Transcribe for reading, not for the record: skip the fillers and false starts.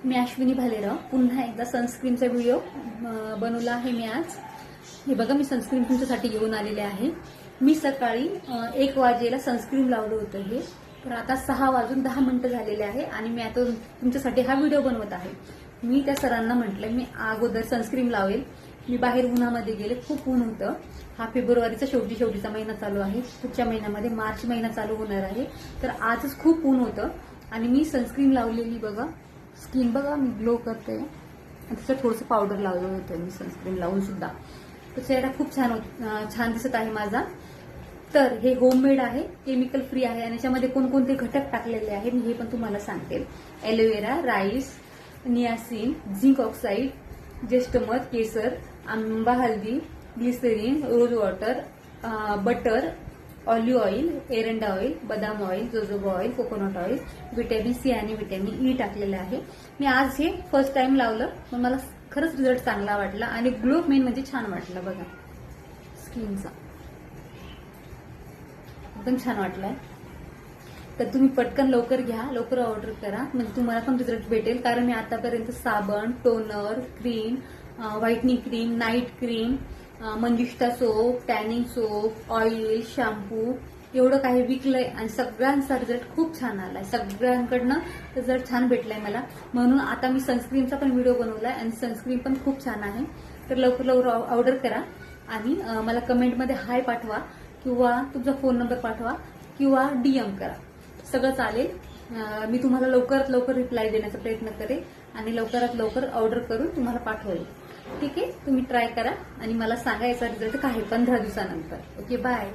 मी अश्विनी भालेराव पुन्हा एकदा सनस्क्रीनचा व्हिडिओ बनवला आहे मी आज। हे बघा मी सनस्क्रीन तुमच्यासाठी घेऊन आलेले आहे। मी सकाळी 1 वाजेला सनस्क्रीन लावलं होतं हे, तर आता 6 वाजून 10 मिनिटं झालेले आहे आणि मी आता तुमच्यासाठी हा व्हिडिओ बनवत आहे। मी त्या सरांना म्हटलं मी अगोदर सनस्क्रीन लावेल। मी बाहेर उन्हामध्ये गेले, खूप ऊन होतं। हा फेब्रुवारीचा शेवटीचा महिना चालू आहे, पुढच्या महिन्यामध्ये मार्च महिना चालू होणार आहे, तर आजच खूप ऊन होतं आणि मी सनस्क्रीन लावलेली बघा। स्किन बघा मी ग्लो करते आणि त्याच्यात थोडंसं पावडर लावलं होतं मी सनस्क्रीन लावून सुद्धा, तर चेहरा खूप छान दिसत आहे माझा। तर हे होममेड आहे, केमिकल फ्री आहे आणि याच्यामध्ये कोणकोणते घटक टाकलेले आहेत मी हे पण तुम्हाला सांगते। Aloe vera, rice, niacin, zinc oxide, ज्येष्ठमध, केसर, आंबा हळदी, glycerine, rose water, butter, olive oil, एरंडा ऑइल, बदाम oil, jojoba oil, coconut oil, vitamin C आणि व्हिटॅमिन ई टाकलेले आहे। मी आज हे फर्स्ट टाइम लावलं, पण मला खरंच रिझल्ट चांगला वाटला आणि ग्लो मेन म्हणजे छान वाटला बघा स्किनचा, एकदम छान वाटलाय। तर तुम्ही पटकन लवकर घ्या, लवकर ऑर्डर करा, म्हणजे तुम्हाला पण रिझल्ट भेटेल। कारण मी आतापर्यंत साबण, toner, cream, whitening cream, night cream, मंजुष्टा soap, tanning soap, oil, shampoo एवढं काही विकलंय आणि सगळ्यांचा रिझल्ट खूप छान आलाय। सगळ्यांकडनं रिझल्ट छान भेटलाय मला, म्हणून आता मी सनस्क्रीनचा पण व्हिडिओ बनवलाय आणि सनस्क्रीन पण खूप छान आहे। तर लवकर ऑर्डर करा आणि मला कमेंटमध्ये हाय पाठवा किंवा तुमचा फोन नंबर पाठवा किंवा डीएम करा, सगळं चालेल। मी तुम्हाला लवकरात लवकर रिप्लाय देण्याचा प्रयत्न करेन आणि लवकरात लवकर ऑर्डर करून तुम्हाला पाठवेल। ठीक आहे, तुम्ही ट्राय करा आणि मला सांगा याचा रिझल्ट काय आहे 15 दिवसानंतर। Okay, bye.